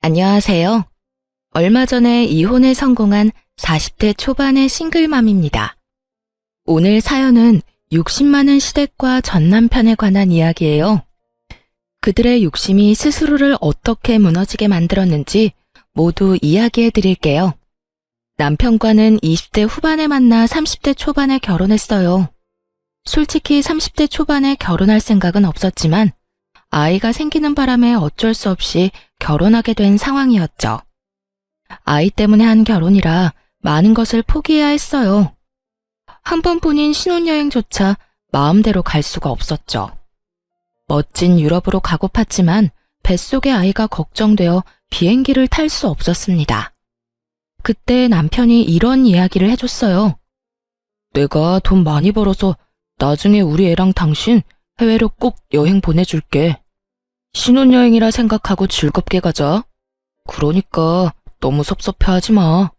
안녕하세요. 얼마 전에 이혼에 성공한 40대 초반의 싱글맘입니다. 오늘 사연은 60많은 시댁과 전 남편에 관한 이야기예요. 그들의 욕심이 스스로를 어떻게 무너지게 만들었는지 모두 이야기해 드릴게요. 남편과는 20대 후반에 만나 30대 초반에 결혼했어요. 솔직히 30대 초반에 결혼할 생각은 없었지만 아이가 생기는 바람에 어쩔 수 없이 결혼하게 된 상황이었죠. 아이 때문에 한 결혼이라 많은 것을 포기해야 했어요. 한 번뿐인 신혼여행조차 마음대로 갈 수가 없었죠. 멋진 유럽으로 가고팠지만 뱃속의 아이가 걱정되어 비행기를 탈 수 없었습니다. 그때 남편이 이런 이야기를 해줬어요. 내가 돈 많이 벌어서 나중에 우리 애랑 당신 해외로 꼭 여행 보내줄게. 신혼여행이라 생각하고 즐겁게 가자. 그러니까 너무 섭섭해하지 마.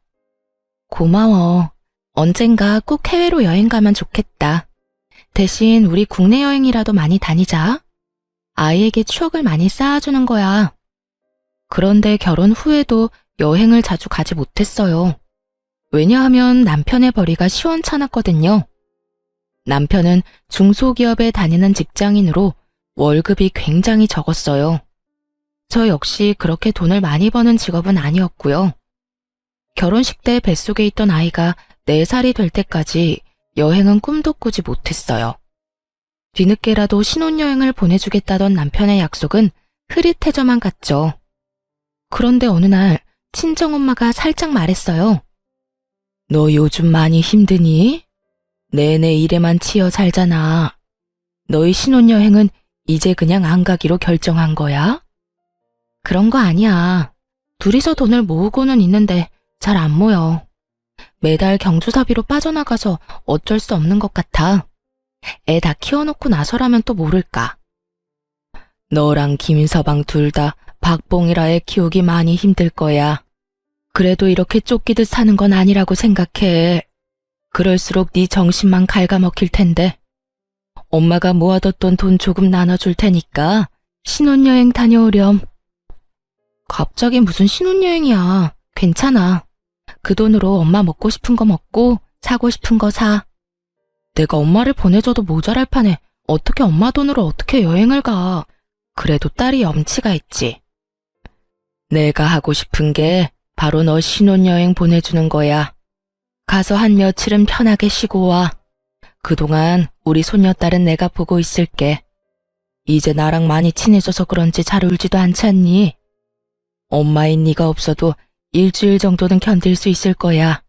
고마워. 언젠가 꼭 해외로 여행 가면 좋겠다. 대신 우리 국내 여행이라도 많이 다니자. 아이에게 추억을 많이 쌓아주는 거야. 그런데 결혼 후에도 여행을 자주 가지 못했어요. 왜냐하면 남편의 벌이가 시원찮았거든요. 남편은 중소기업에 다니는 직장인으로 월급이 굉장히 적었어요. 저 역시 그렇게 돈을 많이 버는 직업은 아니었고요. 결혼식 때 뱃속에 있던 아이가 4살이 될 때까지 여행은 꿈도 꾸지 못했어요. 뒤늦게라도 신혼여행을 보내주겠다던 남편의 약속은 흐릿해져만 갔죠. 그런데 어느 날 친정엄마가 살짝 말했어요. 너 요즘 많이 힘드니? 내내 일에만 치여 살잖아. 너희 신혼여행은 이제 그냥 안 가기로 결정한 거야? 그런 거 아니야. 둘이서 돈을 모으고는 있는데 잘 안 모여. 매달 경조사비로 빠져나가서 어쩔 수 없는 것 같아. 애 다 키워놓고 나서라면 또 모를까. 너랑 김서방 둘 다 박봉이라 애 키우기 많이 힘들 거야. 그래도 이렇게 쫓기듯 사는 건 아니라고 생각해. 그럴수록 네 정신만 갉아먹힐 텐데. 엄마가 모아뒀던 돈 조금 나눠줄 테니까 신혼여행 다녀오렴. 갑자기 무슨 신혼여행이야. 괜찮아. 그 돈으로 엄마 먹고 싶은 거 먹고 사고 싶은 거 사. 내가 엄마를 보내줘도 모자랄 판에 어떻게 엄마 돈으로 어떻게 여행을 가. 그래도 딸이 염치가 있지. 내가 하고 싶은 게 바로 너 신혼여행 보내주는 거야. 가서 한 며칠은 편하게 쉬고 와. 그동안 우리 손녀딸은 내가 보고 있을게. 이제 나랑 많이 친해져서 그런지 잘 울지도 않잖니? 엄마인 네가 없어도 일주일 정도는 견딜 수 있을 거야.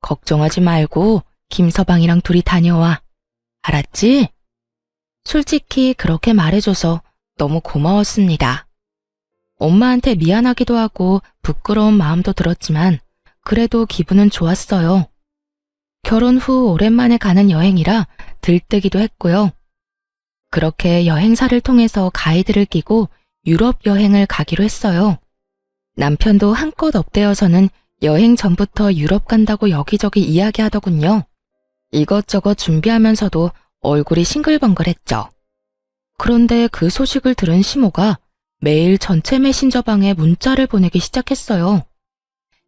걱정하지 말고 김서방이랑 둘이 다녀와. 알았지? 솔직히 그렇게 말해줘서 너무 고마웠습니다. 엄마한테 미안하기도 하고 부끄러운 마음도 들었지만 그래도 기분은 좋았어요. 결혼 후 오랜만에 가는 여행이라 들뜨기도 했고요. 그렇게 여행사를 통해서 가이드를 끼고 유럽 여행을 가기로 했어요. 남편도 한껏 업되어서는 여행 전부터 유럽 간다고 여기저기 이야기하더군요. 이것저것 준비하면서도 얼굴이 싱글벙글했죠. 그런데 그 소식을 들은 시모가 매일 전체 메신저방에 문자를 보내기 시작했어요.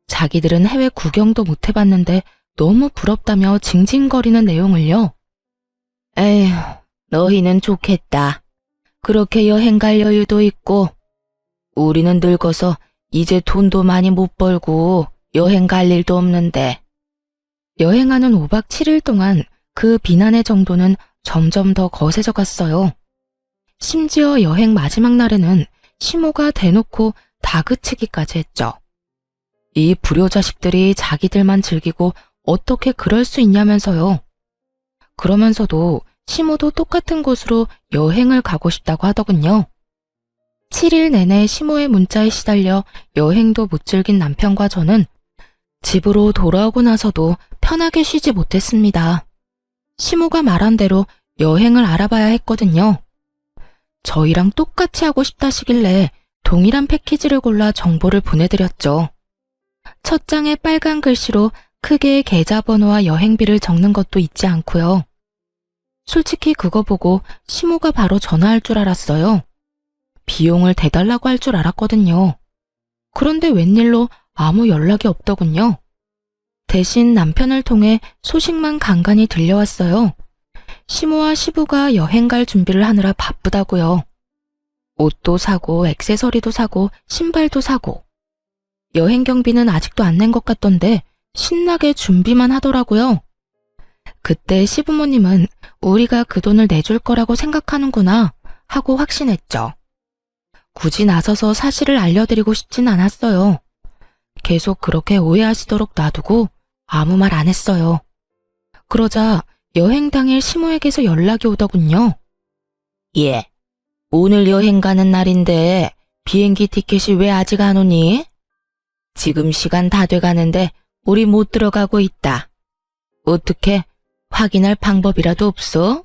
자기들은 해외 구경도 못 해봤는데 너무 부럽다며 징징거리는 내용을요. 에휴, 너희는 좋겠다. 그렇게 여행 갈 여유도 있고. 우리는 늙어서 이제 돈도 많이 못 벌고 여행 갈 일도 없는데. 여행하는 5박 7일 동안 그 비난의 정도는 점점 더 거세져 갔어요. 심지어 여행 마지막 날에는 시모가 대놓고 다그치기까지 했죠. 이 불효자식들이 자기들만 즐기고 어떻게 그럴 수 있냐면서요. 그러면서도 시모도 똑같은 곳으로 여행을 가고 싶다고 하더군요. 7일 내내 시모의 문자에 시달려 여행도 못 즐긴 남편과 저는 집으로 돌아오고 나서도 편하게 쉬지 못했습니다. 시모가 말한 대로 여행을 알아봐야 했거든요. 저희랑 똑같이 하고 싶다시길래 동일한 패키지를 골라 정보를 보내드렸죠. 첫 장에 빨간 글씨로 크게 계좌번호와 여행비를 적는 것도 잊지 않고요. 솔직히 그거 보고 시모가 바로 전화할 줄 알았어요. 비용을 대달라고 할 줄 알았거든요. 그런데 웬일로 아무 연락이 없더군요. 대신 남편을 통해 소식만 간간히 들려왔어요. 시모와 시부가 여행 갈 준비를 하느라 바쁘다고요. 옷도 사고, 액세서리도 사고, 신발도 사고. 여행 경비는 아직도 안 낸 것 같던데 신나게 준비만 하더라고요. 그때 시부모님은 우리가 그 돈을 내줄 거라고 생각하는구나 하고 확신했죠. 굳이 나서서 사실을 알려드리고 싶진 않았어요. 계속 그렇게 오해하시도록 놔두고 아무 말 안 했어요. 그러자 여행 당일 시모에게서 연락이 오더군요. 예, 오늘 여행 가는 날인데 비행기 티켓이 왜 아직 안 오니? 지금 시간 다 돼가는데 우리 못 들어가고 있다. 어떻게 확인할 방법이라도 없어?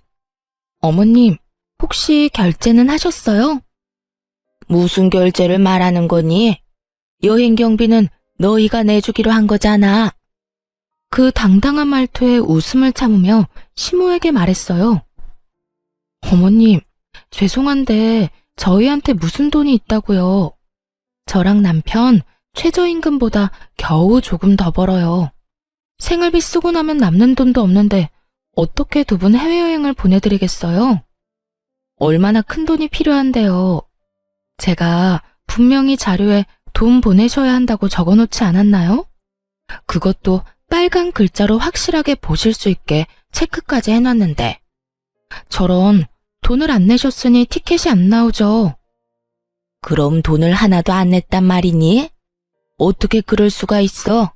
어머님, 혹시 결제는 하셨어요? 무슨 결제를 말하는 거니? 여행 경비는 너희가 내주기로 한 거잖아. 그 당당한 말투에 웃음을 참으며 시모에게 말했어요. 어머님, 죄송한데 저희한테 무슨 돈이 있다고요. 저랑 남편 최저임금보다 겨우 조금 더 벌어요. 생활비 쓰고 나면 남는 돈도 없는데 어떻게 두 분 해외여행을 보내드리겠어요? 얼마나 큰 돈이 필요한데요. 제가 분명히 자료에 돈 보내셔야 한다고 적어놓지 않았나요? 그것도 빨간 글자로 확실하게 보실 수 있게 체크까지 해놨는데. 저런 돈을 안 내셨으니 티켓이 안 나오죠. 그럼 돈을 하나도 안 냈단 말이니? 어떻게 그럴 수가 있어?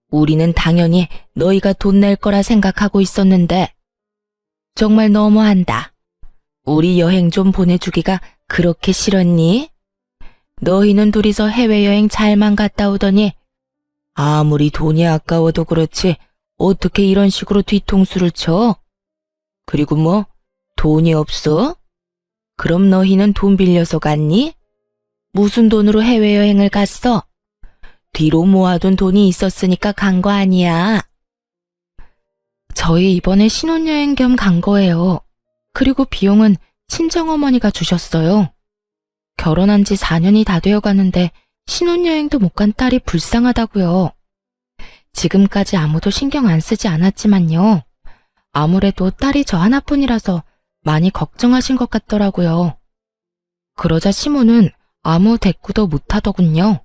우리는 당연히 너희가 돈 낼 거라 생각하고 있었는데. 정말 너무한다. 우리 여행 좀 보내주기가 그렇게 싫었니? 너희는 둘이서 해외여행 잘만 갔다 오더니 아무리 돈이 아까워도 그렇지 어떻게 이런 식으로 뒤통수를 쳐? 그리고 뭐 돈이 없어? 그럼 너희는 돈 빌려서 갔니? 무슨 돈으로 해외여행을 갔어? 뒤로 모아둔 돈이 있었으니까 간 거 아니야. 저희 이번에 신혼여행 겸 간 거예요. 그리고 비용은 친정어머니가 주셨어요. 결혼한 지 4년이 다 되어 가는데 신혼여행도 못 간 딸이 불쌍하다고요. 지금까지 아무도 신경 안 쓰지 않았지만요. 아무래도 딸이 저 하나뿐이라서 많이 걱정하신 것 같더라고요. 그러자 시모는 아무 대꾸도 못 하더군요.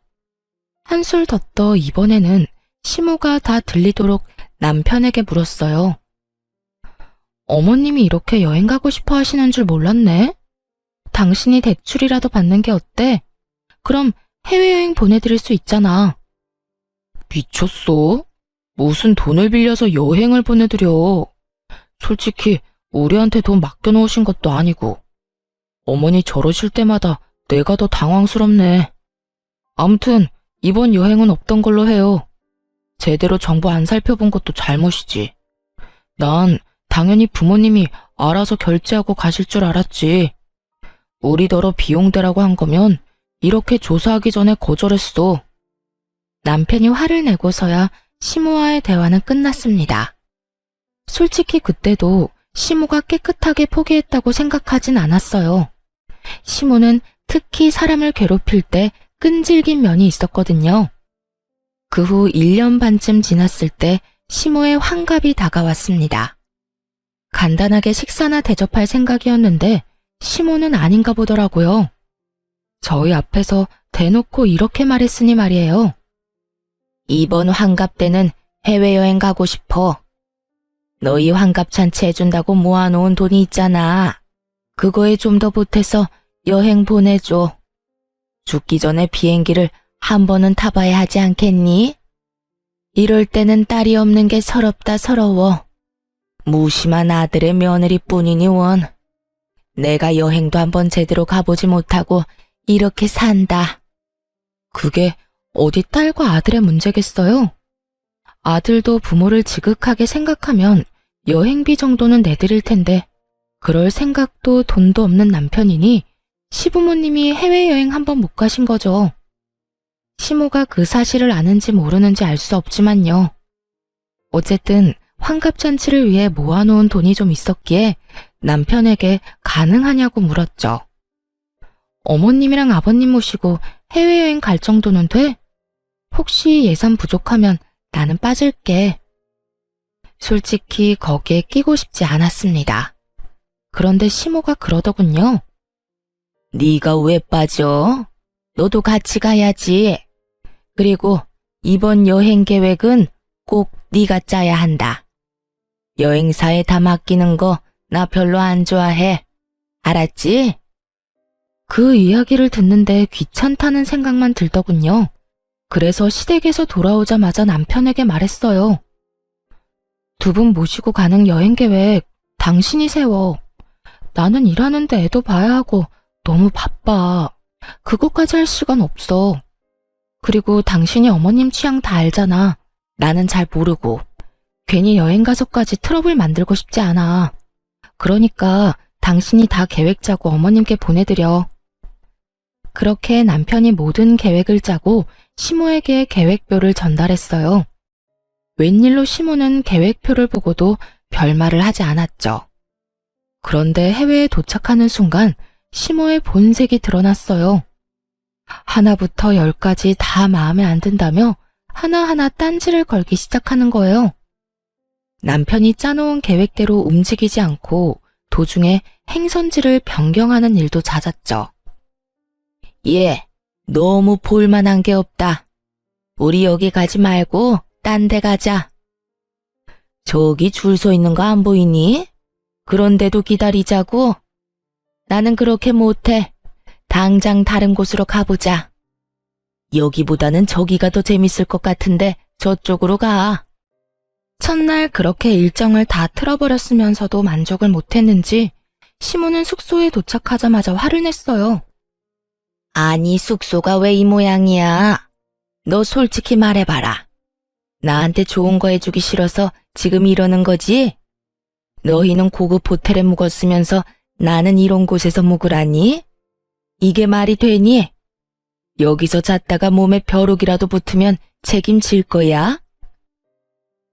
한술 더 떠 이번에는 시모가 다 들리도록 남편에게 물었어요. 어머님이 이렇게 여행 가고 싶어 하시는 줄 몰랐네. 당신이 대출이라도 받는 게 어때? 그럼 해외여행 보내드릴 수 있잖아. 미쳤어? 무슨 돈을 빌려서 여행을 보내드려. 솔직히 우리한테 돈 맡겨놓으신 것도 아니고. 어머니 저러실 때마다 내가 더 당황스럽네. 아무튼 이번 여행은 없던 걸로 해요. 제대로 정보 안 살펴본 것도 잘못이지. 난 당연히 부모님이 알아서 결제하고 가실 줄 알았지. 우리더러 비용대라고 한 거면 이렇게 조사하기 전에 거절했어. 남편이 화를 내고서야 시모와의 대화는 끝났습니다. 솔직히 그때도 시모가 깨끗하게 포기했다고 생각하진 않았어요. 시모는 특히 사람을 괴롭힐 때 끈질긴 면이 있었거든요. 그 후 1년 반쯤 지났을 때 시모의 환갑이 다가왔습니다. 간단하게 식사나 대접할 생각이었는데 시모는 아닌가 보더라고요. 저희 앞에서 대놓고 이렇게 말했으니 말이에요. 이번 환갑 때는 해외여행 가고 싶어. 너희 환갑잔치 해준다고 모아놓은 돈이 있잖아. 그거에 좀 더 보태서 여행 보내줘. 죽기 전에 비행기를 한 번은 타봐야 하지 않겠니? 이럴 때는 딸이 없는 게 서럽다 서러워. 무심한 아들의 며느리뿐이니 원. 내가 여행도 한번 제대로 가보지 못하고 이렇게 산다. 그게 어디 딸과 아들의 문제겠어요? 아들도 부모를 지극하게 생각하면 여행비 정도는 내드릴 텐데 그럴 생각도 돈도 없는 남편이니 시부모님이 해외여행 한번 못 가신 거죠. 시모가 그 사실을 아는지 모르는지 알 수 없지만요. 어쨌든 환갑잔치를 위해 모아놓은 돈이 좀 있었기에 남편에게 가능하냐고 물었죠. 어머님이랑 아버님 모시고 해외여행 갈 정도는 돼? 혹시 예산 부족하면 나는 빠질게. 솔직히 거기에 끼고 싶지 않았습니다. 그런데 시모가 그러더군요. 네가 왜 빠져? 너도 같이 가야지. 그리고 이번 여행 계획은 꼭 네가 짜야 한다. 여행사에 다 맡기는 거 나 별로 안 좋아해. 알았지? 그 이야기를 듣는데 귀찮다는 생각만 들더군요. 그래서 시댁에서 돌아오자마자 남편에게 말했어요. 두 분 모시고 가는 여행 계획 당신이 세워. 나는 일하는데 애도 봐야 하고 너무 바빠. 그것까지 할 시간 없어. 그리고 당신이 어머님 취향 다 알잖아. 나는 잘 모르고. 괜히 여행 가서까지 트러블 만들고 싶지 않아. 그러니까 당신이 다 계획 짜고 어머님께 보내드려. 그렇게 남편이 모든 계획을 짜고 시모에게 계획표를 전달했어요. 웬일로 시모는 계획표를 보고도 별말을 하지 않았죠. 그런데 해외에 도착하는 순간 시모의 본색이 드러났어요. 하나부터 열까지 다 마음에 안 든다며 하나하나 딴지를 걸기 시작하는 거예요. 남편이 짜놓은 계획대로 움직이지 않고 도중에 행선지를 변경하는 일도 잦았죠. 얘, 너무 볼만한 게 없다. 우리 여기 가지 말고 딴 데 가자. 저기 줄 서 있는 거 안 보이니? 그런데도 기다리자고? 나는 그렇게 못해. 당장 다른 곳으로 가보자. 여기보다는 저기가 더 재밌을 것 같은데 저쪽으로 가. 첫날 그렇게 일정을 다 틀어버렸으면서도 만족을 못했는지 시모는 숙소에 도착하자마자 화를 냈어요. 아니, 숙소가 왜 이 모양이야? 너 솔직히 말해봐라. 나한테 좋은 거 해주기 싫어서 지금 이러는 거지? 너희는 고급 호텔에 묵었으면서 나는 이런 곳에서 묵으라니? 이게 말이 되니? 여기서 잤다가 몸에 벼룩이라도 붙으면 책임질 거야?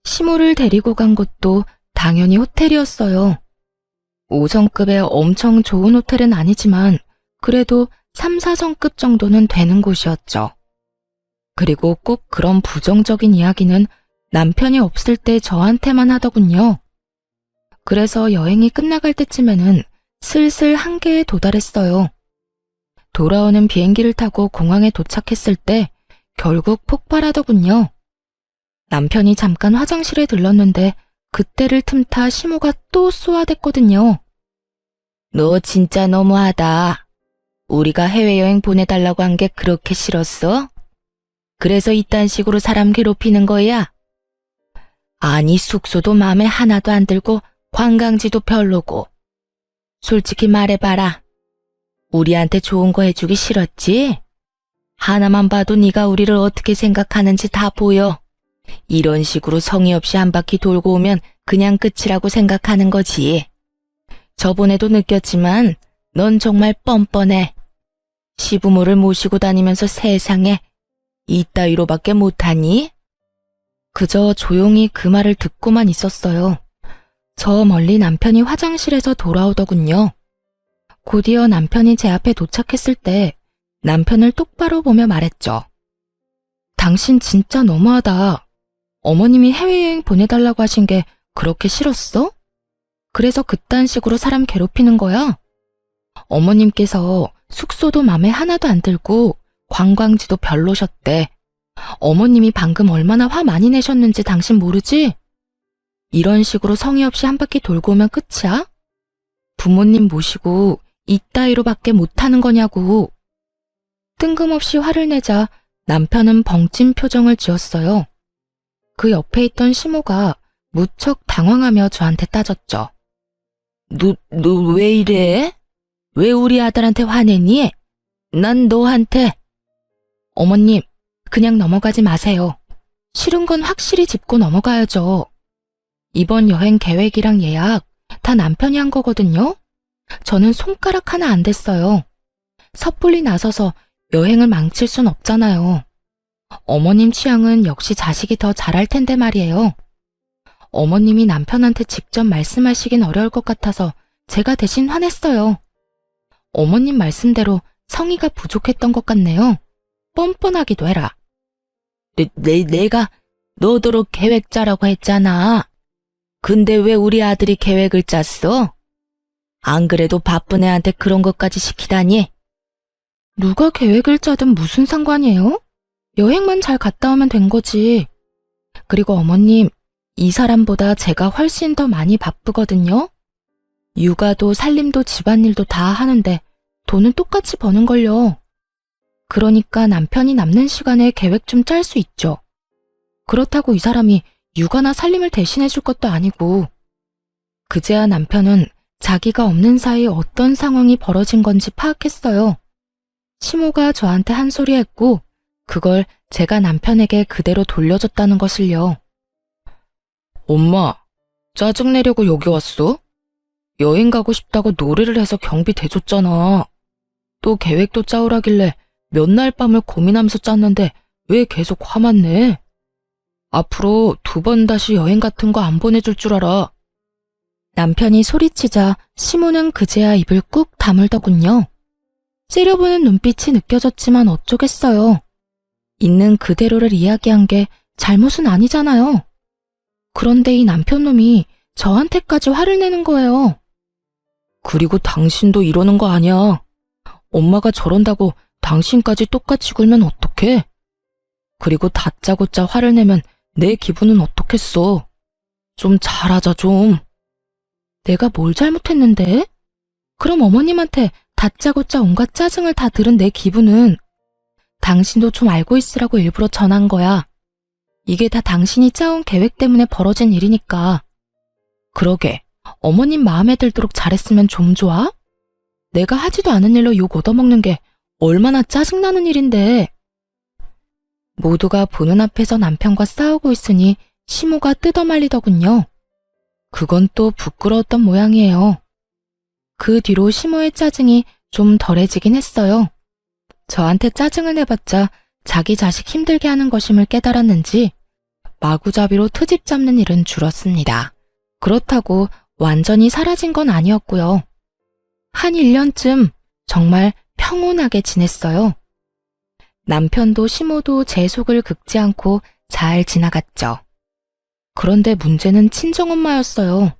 시모를 데리고 간 곳도 당연히 호텔이었어요. 5성급의 엄청 좋은 호텔은 아니지만 그래도 3, 4성급 정도는 되는 곳이었죠. 그리고 꼭 그런 부정적인 이야기는 남편이 없을 때 저한테만 하더군요. 그래서 여행이 끝나갈 때쯤에는 슬슬 한계에 도달했어요. 돌아오는 비행기를 타고 공항에 도착했을 때 결국 폭발하더군요. 남편이 잠깐 화장실에 들렀는데 그때를 틈타 시모가 또 쏘아댔거든요. 너 진짜 너무하다. 우리가 해외여행 보내달라고 한 게 그렇게 싫었어? 그래서 이딴 식으로 사람 괴롭히는 거야? 아니, 숙소도 마음에 하나도 안 들고 관광지도 별로고. 솔직히 말해봐라. 우리한테 좋은 거 해주기 싫었지? 하나만 봐도 네가 우리를 어떻게 생각하는지 다 보여. 이런 식으로 성의 없이 한 바퀴 돌고 오면 그냥 끝이라고 생각하는 거지. 저번에도 느꼈지만 넌 정말 뻔뻔해. 시부모를 모시고 다니면서 세상에 이따위로밖에 못하니? 그저 조용히 그 말을 듣고만 있었어요. 저 멀리 남편이 화장실에서 돌아오더군요. 곧이어 남편이 제 앞에 도착했을 때 남편을 똑바로 보며 말했죠. 당신 진짜 너무하다. 어머님이 해외여행 보내달라고 하신 게 그렇게 싫었어? 그래서 그딴 식으로 사람 괴롭히는 거야? 어머님께서 숙소도 맘에 하나도 안 들고 관광지도 별로셨대. 어머님이 방금 얼마나 화 많이 내셨는지 당신 모르지? 이런 식으로 성의 없이 한 바퀴 돌고 오면 끝이야? 부모님 모시고 이따위로밖에 못하는 거냐고. 뜬금없이 화를 내자 남편은 벙찐 표정을 지었어요. 그 옆에 있던 시모가 무척 당황하며 저한테 따졌죠. 너 왜 이래? 왜 우리 아들한테 화내니? 난 너한테. 어머님, 그냥 넘어가지 마세요. 싫은 건 확실히 짚고 넘어가야죠. 이번 여행 계획이랑 예약 다 남편이 한 거거든요. 저는 손가락 하나 안 댔어요. 섣불리 나서서 여행을 망칠 순 없잖아요. 어머님 취향은 역시 자식이 더 잘할 텐데 말이에요. 어머님이 남편한테 직접 말씀하시긴 어려울 것 같아서 제가 대신 화냈어요. 어머님 말씀대로 성의가 부족했던 것 같네요. 뻔뻔하기도 해라. 내가 너도록 계획 짜라고 했잖아. 근데 왜 우리 아들이 계획을 짰어? 안 그래도 바쁜 애한테 그런 것까지 시키다니? 누가 계획을 짜든 무슨 상관이에요? 여행만 잘 갔다 오면 된 거지. 그리고 어머님, 이 사람보다 제가 훨씬 더 많이 바쁘거든요. 육아도 살림도 집안일도 다 하는데 돈은 똑같이 버는걸요. 그러니까 남편이 남는 시간에 계획 좀 짤 수 있죠. 그렇다고 이 사람이 육아나 살림을 대신해 줄 것도 아니고. 그제야 남편은 자기가 없는 사이 어떤 상황이 벌어진 건지 파악했어요. 시모가 저한테 한 소리 했고 그걸 제가 남편에게 그대로 돌려줬다는 것을요. 엄마, 짜증내려고 여기 왔어? 여행 가고 싶다고 노래를 해서 경비 대줬잖아. 또 계획도 짜오라길래 몇 날 밤을 고민하면서 짰는데 왜 계속 화만 내? 앞으로 2번 다시 여행 같은 거 안 보내줄 줄 알아. 남편이 소리치자 시모는 그제야 입을 꾹 다물더군요. 째려보는 눈빛이 느껴졌지만 어쩌겠어요. 있는 그대로를 이야기한 게 잘못은 아니잖아요. 그런데 이 남편놈이 저한테까지 화를 내는 거예요. 그리고 당신도 이러는 거 아니야. 엄마가 저런다고 당신까지 똑같이 굴면 어떡해? 그리고 다짜고짜 화를 내면 내 기분은 어떻겠어? 좀 잘하자 좀. 내가 뭘 잘못했는데? 그럼 어머님한테 다짜고짜 온갖 짜증을 다 들은 내 기분은 당신도 좀 알고 있으라고 일부러 전한 거야. 이게 다 당신이 짜온 계획 때문에 벌어진 일이니까. 그러게, 어머님 마음에 들도록 잘했으면 좀 좋아? 내가 하지도 않은 일로 욕 얻어먹는 게 얼마나 짜증나는 일인데. 모두가 보는 앞에서 남편과 싸우고 있으니 시모가 뜯어말리더군요. 그건 또 부끄러웠던 모양이에요. 그 뒤로 시모의 짜증이 좀 덜해지긴 했어요. 저한테 짜증을 내봤자 자기 자식 힘들게 하는 것임을 깨달았는지 마구잡이로 트집 잡는 일은 줄었습니다. 그렇다고 완전히 사라진 건 아니었고요. 한 1년쯤 정말 평온하게 지냈어요. 남편도 시모도 제 속을 긁지 않고 잘 지나갔죠. 그런데 문제는 친정엄마였어요.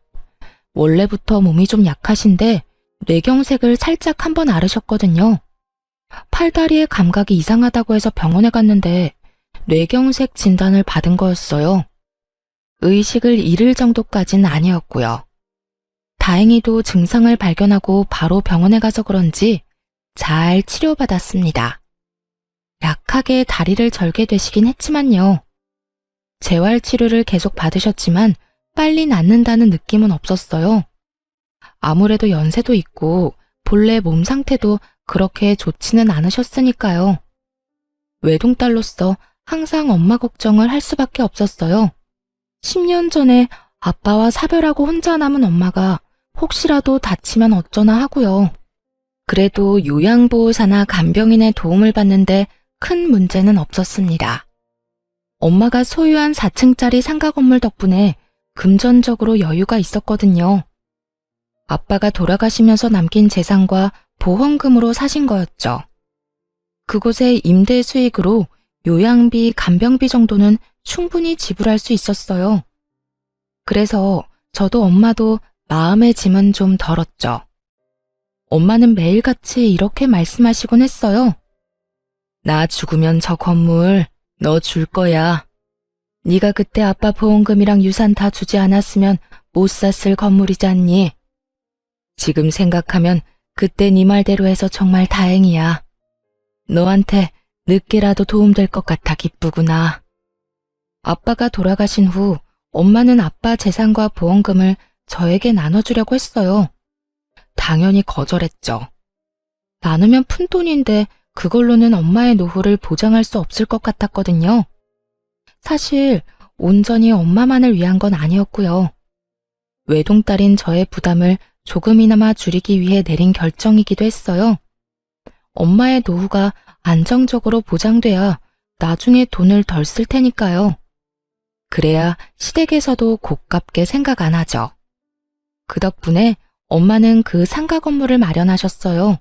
원래부터 몸이 좀 약하신데 뇌경색을 살짝 한번 앓으셨거든요. 팔다리의 감각이 이상하다고 해서 병원에 갔는데 뇌경색 진단을 받은 거였어요. 의식을 잃을 정도까진 아니었고요. 다행히도 증상을 발견하고 바로 병원에 가서 그런지 잘 치료받았습니다. 약하게 다리를 절게 되시긴 했지만요. 재활치료를 계속 받으셨지만 빨리 낫는다는 느낌은 없었어요. 아무래도 연세도 있고 본래 몸 상태도 그렇게 좋지는 않으셨으니까요. 외동딸로서 항상 엄마 걱정을 할 수밖에 없었어요. 10년 전에 아빠와 사별하고 혼자 남은 엄마가 혹시라도 다치면 어쩌나 하고요. 그래도 요양보호사나 간병인의 도움을 받는데 큰 문제는 없었습니다. 엄마가 소유한 4층짜리 상가 건물 덕분에 금전적으로 여유가 있었거든요. 아빠가 돌아가시면서 남긴 재산과 보험금으로 사신 거였죠. 그곳의 임대 수익으로 요양비, 간병비 정도는 충분히 지불할 수 있었어요. 그래서 저도 엄마도 마음의 짐은 좀 덜었죠. 엄마는 매일같이 이렇게 말씀하시곤 했어요. 나 죽으면 저 건물 너 줄 거야. 네가 그때 아빠 보험금이랑 유산 다 주지 않았으면 못 샀을 건물이잖니. 지금 생각하면 그때 네 말대로 해서 정말 다행이야. 너한테 늦게라도 도움될 것 같아 기쁘구나. 아빠가 돌아가신 후 엄마는 아빠 재산과 보험금을 저에게 나눠주려고 했어요. 당연히 거절했죠. 나누면 푼돈인데 그걸로는 엄마의 노후를 보장할 수 없을 것 같았거든요. 사실 온전히 엄마만을 위한 건 아니었고요. 외동딸인 저의 부담을 조금이나마 줄이기 위해 내린 결정이기도 했어요. 엄마의 노후가 안정적으로 보장돼야 나중에 돈을 덜 쓸 테니까요. 그래야 시댁에서도 고깝게 생각 안 하죠. 그 덕분에 엄마는 그 상가 건물을 마련하셨어요.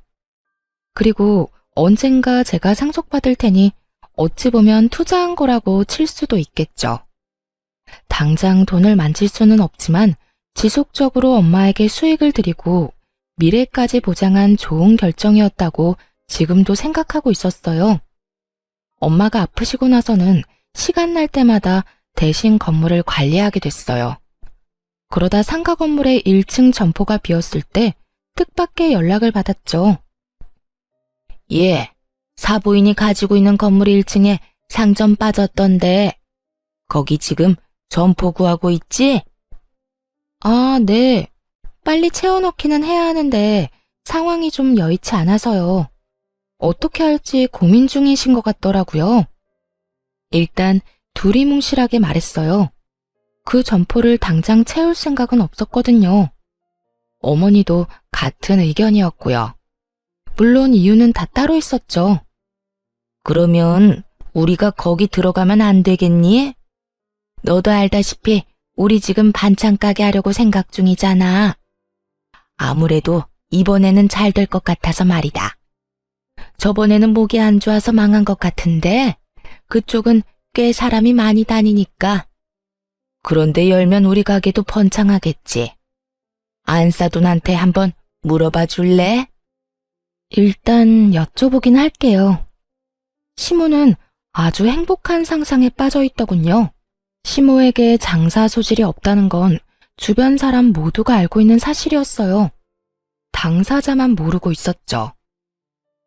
그리고 언젠가 제가 상속받을 테니 어찌 보면 투자한 거라고 칠 수도 있겠죠. 당장 돈을 만질 수는 없지만 지속적으로 엄마에게 수익을 드리고 미래까지 보장한 좋은 결정이었다고 지금도 생각하고 있었어요. 엄마가 아프시고 나서는 시간 날 때마다 대신 건물을 관리하게 됐어요. 그러다 상가 건물의 1층 점포가 비었을 때 뜻밖의 연락을 받았죠. 예, 사부인이 가지고 있는 건물 1층에 상점 빠졌던데 거기 지금 점포 구하고 있지? 아, 네. 빨리 채워넣기는 해야 하는데 상황이 좀 여의치 않아서요. 어떻게 할지 고민 중이신 것 같더라고요. 일단 두리뭉실하게 말했어요. 그 점포를 당장 채울 생각은 없었거든요. 어머니도 같은 의견이었고요. 물론 이유는 다 따로 있었죠. 그러면 우리가 거기 들어가면 안 되겠니? 너도 알다시피 우리 지금 반찬 가게 하려고 생각 중이잖아. 아무래도 이번에는 잘 될 것 같아서 말이다. 저번에는 목이 안 좋아서 망한 것 같은데 그쪽은 꽤 사람이 많이 다니니까. 그런데 열면 우리 가게도 번창하겠지. 안사돈한테 한번 물어봐 줄래? 일단 여쭤보긴 할게요. 시모는 아주 행복한 상상에 빠져 있더군요. 시모에게 장사 소질이 없다는 건 주변 사람 모두가 알고 있는 사실이었어요. 당사자만 모르고 있었죠.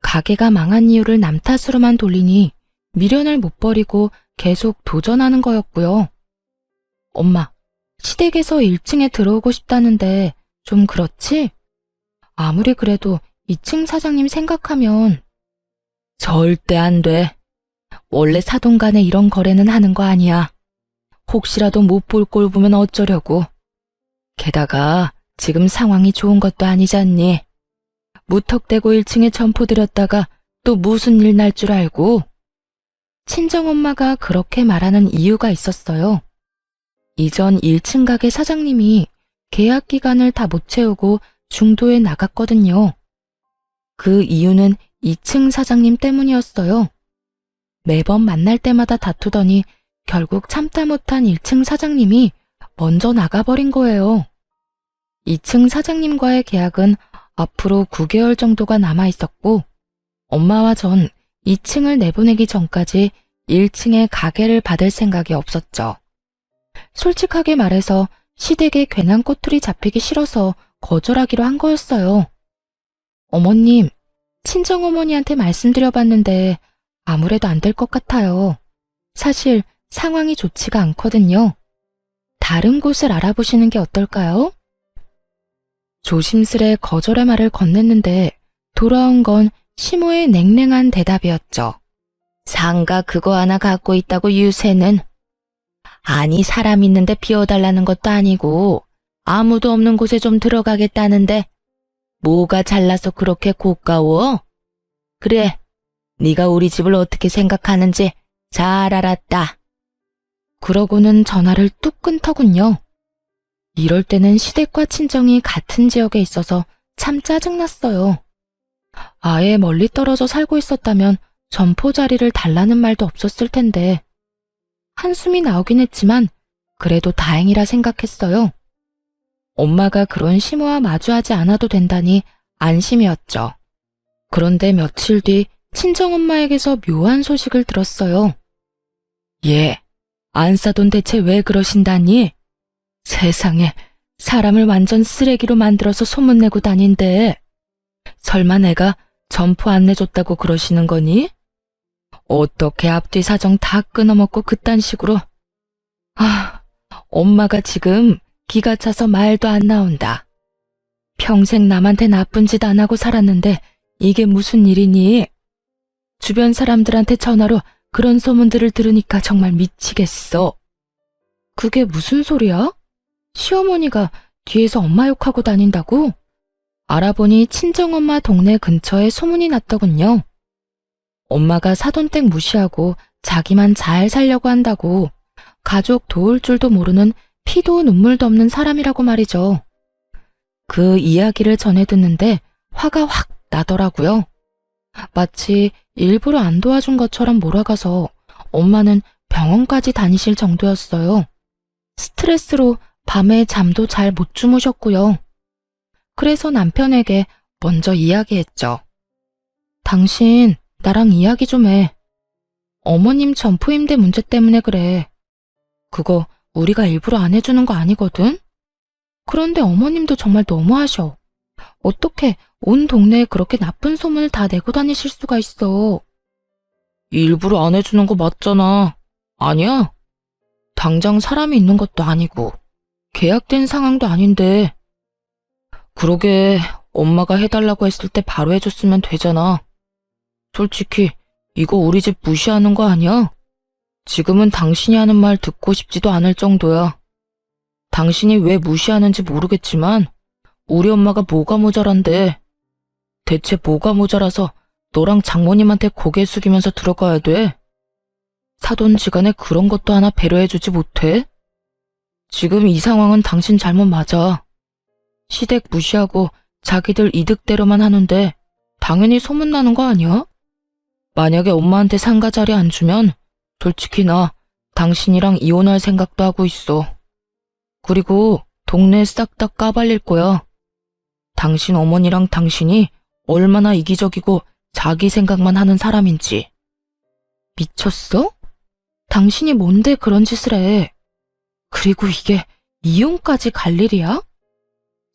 가게가 망한 이유를 남 탓으로만 돌리니 미련을 못 버리고 계속 도전하는 거였고요. 엄마, 시댁에서 1층에 들어오고 싶다는데 좀 그렇지? 아무리 그래도 2층 사장님 생각하면. 절대 안 돼. 원래 사돈 간에 이런 거래는 하는 거 아니야. 혹시라도 못 볼 꼴 보면 어쩌려고. 게다가 지금 상황이 좋은 것도 아니잖니. 무턱대고 1층에 점포 들였다가 또 무슨 일 날 줄 알고. 친정엄마가 그렇게 말하는 이유가 있었어요. 이전 1층 가게 사장님이 계약 기간을 다 못 채우고 중도에 나갔거든요. 그 이유는 2층 사장님 때문이었어요. 매번 만날 때마다 다투더니 결국 참다 못한 1층 사장님이 먼저 나가버린 거예요. 2층 사장님과의 계약은 앞으로 9개월 정도가 남아 있었고 엄마와 전 2층을 내보내기 전까지 1층에 가게를 받을 생각이 없었죠. 솔직하게 말해서 시댁에 괜한 꼬투리 잡히기 싫어서 거절하기로 한 거였어요. 어머님, 친정어머니한테 말씀드려봤는데 아무래도 안 될 것 같아요. 사실 상황이 좋지가 않거든요. 다른 곳을 알아보시는 게 어떨까요? 조심스레 거절의 말을 건넸는데 돌아온 건 시모의 냉랭한 대답이었죠. 상가 그거 하나 갖고 있다고 유세는. 아니 사람 있는데 비워달라는 것도 아니고 아무도 없는 곳에 좀 들어가겠다는데 뭐가 잘나서 그렇게 고가워? 그래, 네가 우리 집을 어떻게 생각하는지 잘 알았다. 그러고는 전화를 뚝 끊더군요. 이럴 때는 시댁과 친정이 같은 지역에 있어서 참 짜증났어요. 아예 멀리 떨어져 살고 있었다면 점포 자리를 달라는 말도 없었을 텐데. 한숨이 나오긴 했지만 그래도 다행이라 생각했어요. 엄마가 그런 시모와 마주하지 않아도 된다니 안심이었죠. 그런데 며칠 뒤 친정엄마에게서 묘한 소식을 들었어요. 예, 안사돈 대체 왜 그러신다니? 세상에, 사람을 완전 쓰레기로 만들어서 소문내고 다닌대. 설마 내가 점포 안 내줬다고 그러시는 거니? 어떻게 앞뒤 사정 다 끊어먹고 그딴 식으로. 엄마가 지금 기가 차서 말도 안 나온다. 평생 남한테 나쁜 짓 안 하고 살았는데 이게 무슨 일이니? 주변 사람들한테 전화로 그런 소문들을 들으니까 정말 미치겠어. 그게 무슨 소리야? 시어머니가 뒤에서 엄마 욕하고 다닌다고? 알아보니 친정엄마 동네 근처에 소문이 났더군요. 엄마가 사돈댁 무시하고 자기만 잘 살려고 한다고 가족 도울 줄도 모르는 피도 눈물도 없는 사람이라고 말이죠. 그 이야기를 전해 듣는데 화가 확 나더라고요. 마치 일부러 안 도와준 것처럼 몰아가서 엄마는 병원까지 다니실 정도였어요. 스트레스로 밤에 잠도 잘 못 주무셨고요. 그래서 남편에게 먼저 이야기했죠. 당신, 나랑 이야기 좀 해. 어머님 점포임대 문제 때문에 그래. 그거 우리가 일부러 안 해주는 거 아니거든? 그런데 어머님도 정말 너무하셔. 어떻게 온 동네에 그렇게 나쁜 소문을 다 내고 다니실 수가 있어. 일부러 안 해주는 거 맞잖아. 아니야? 당장 사람이 있는 것도 아니고 계약된 상황도 아닌데. 그러게 엄마가 해달라고 했을 때 바로 해줬으면 되잖아. 솔직히 이거 우리 집 무시하는 거 아니야? 지금은 당신이 하는 말 듣고 싶지도 않을 정도야. 당신이 왜 무시하는지 모르겠지만 우리 엄마가 뭐가 모자란데. 대체 뭐가 모자라서 너랑 장모님한테 고개 숙이면서 들어가야 돼? 사돈지간에 그런 것도 하나 배려해주지 못해? 지금 이 상황은 당신 잘못 맞아. 시댁 무시하고 자기들 이득대로만 하는데 당연히 소문나는 거 아니야? 만약에 엄마한테 상가 자리 안 주면 솔직히 나 당신이랑 이혼할 생각도 하고 있어. 그리고 동네 싹 다 까발릴 거야. 당신 어머니랑 당신이 얼마나 이기적이고 자기 생각만 하는 사람인지. 미쳤어? 당신이 뭔데 그런 짓을 해? 그리고 이게 이혼까지 갈 일이야?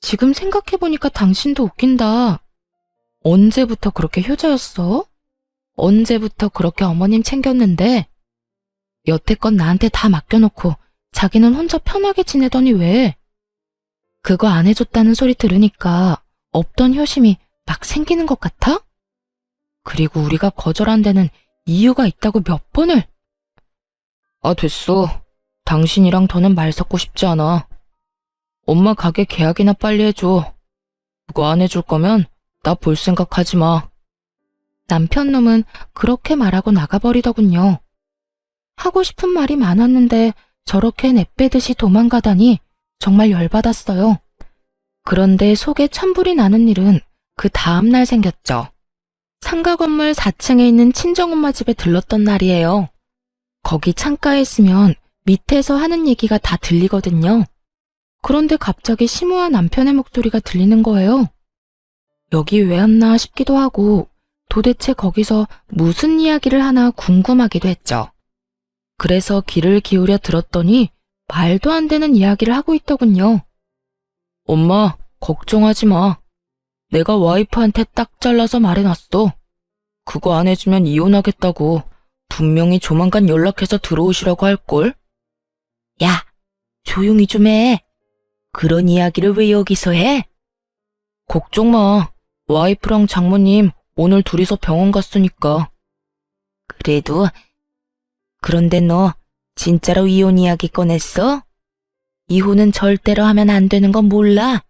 지금 생각해보니까 당신도 웃긴다. 언제부터 그렇게 효자였어? 언제부터 그렇게 어머님 챙겼는데? 여태껏 나한테 다 맡겨놓고 자기는 혼자 편하게 지내더니 왜? 그거 안 해줬다는 소리 들으니까 없던 효심이 막 생기는 것 같아? 그리고 우리가 거절한 데는 이유가 있다고 몇 번을. 아, 됐어. 당신이랑 더는 말 섞고 싶지 않아. 엄마 가게 계약이나 빨리 해줘. 그거 안 해줄 거면 나 볼 생각하지 마. 남편 놈은 그렇게 말하고 나가버리더군요. 하고 싶은 말이 많았는데 저렇게 내빼듯이 도망가다니 정말 열받았어요. 그런데 속에 천불이 나는 일은 그 다음날 생겼죠. 상가 건물 4층에 있는 친정엄마 집에 들렀던 날이에요. 거기 창가에 있으면 밑에서 하는 얘기가 다 들리거든요. 그런데 갑자기 심오한 남편의 목소리가 들리는 거예요. 여기 왜 왔나 싶기도 하고 도대체 거기서 무슨 이야기를 하나 궁금하기도 했죠. 그래서 귀를 기울여 들었더니 말도 안 되는 이야기를 하고 있더군요. 엄마, 걱정하지 마. 내가 와이프한테 딱 잘라서 말해놨어. 그거 안 해주면 이혼하겠다고. 분명히 조만간 연락해서 들어오시라고 할걸? 야, 조용히 좀 해. 그런 이야기를 왜 여기서 해? 걱정 마. 와이프랑 장모님 오늘 둘이서 병원 갔으니까. 그래도, 그런데 너 진짜로 이혼 이야기 꺼냈어? 이혼은 절대로 하면 안 되는 건 몰라?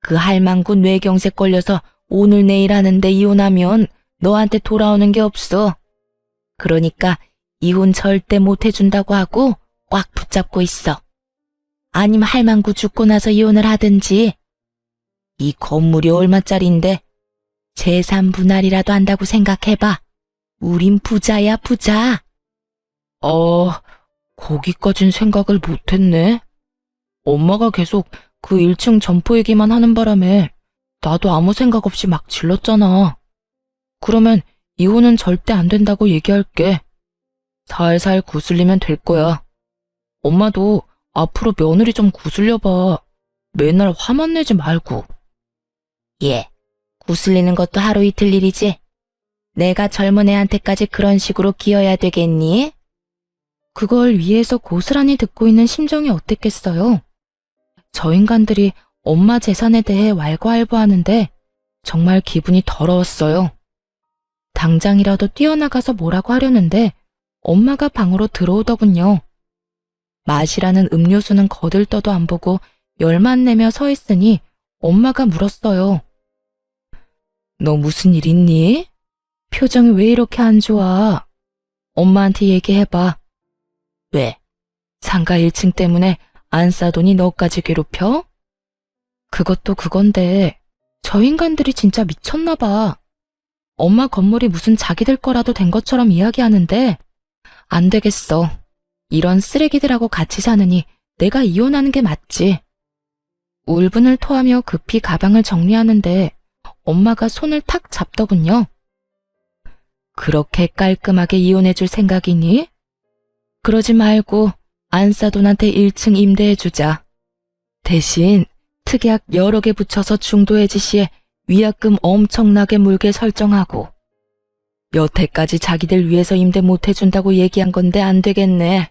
그 할망구 뇌경색 걸려서 오늘 내일 하는데 이혼하면 너한테 돌아오는 게 없어. 그러니까 이혼 절대 못 해준다고 하고 꽉 붙잡고 있어. 아니면 할망구 죽고 나서 이혼을 하든지. 이 건물이 얼마짜린데 재산 분할이라도 한다고 생각해봐. 우린 부자야, 부자. 거기까진 생각을 못했네. 엄마가 계속 그 1층 점포 얘기만 하는 바람에 나도 아무 생각 없이 막 질렀잖아. 그러면 이혼은 절대 안 된다고 얘기할게. 살살 구슬리면 될 거야. 엄마도 앞으로 며느리 좀 구슬려봐. 맨날 화만 내지 말고. 예, 구슬리는 것도 하루 이틀 일이지. 내가 젊은 애한테까지 그런 식으로 기어야 되겠니? 그걸 위에서 고스란히 듣고 있는 심정이 어땠겠어요? 저 인간들이 엄마 재산에 대해 왈가왈부하는데 정말 기분이 더러웠어요. 당장이라도 뛰어나가서 뭐라고 하려는데 엄마가 방으로 들어오더군요. 마시라는 음료수는 거들떠도 안 보고 열만 내며 서 있으니 엄마가 물었어요. 너 무슨 일 있니? 표정이 왜 이렇게 안 좋아? 엄마한테 얘기해봐. 왜? 상가 1층 때문에 안 싸더니 너까지 괴롭혀? 그것도 그건데 저 인간들이 진짜 미쳤나 봐. 엄마 건물이 무슨 자기들 거라도 된 것처럼 이야기하는데 안 되겠어. 이런 쓰레기들하고 같이 사느니 내가 이혼하는 게 맞지. 울분을 토하며 급히 가방을 정리하는데 엄마가 손을 탁 잡더군요. 그렇게 깔끔하게 이혼해줄 생각이니? 그러지 말고 안사돈한테 1층 임대해주자. 대신 특약 여러 개 붙여서 중도해지 시에 위약금 엄청나게 물게 설정하고. 여태까지 자기들 위해서 임대 못해준다고 얘기한 건데 안 되겠네.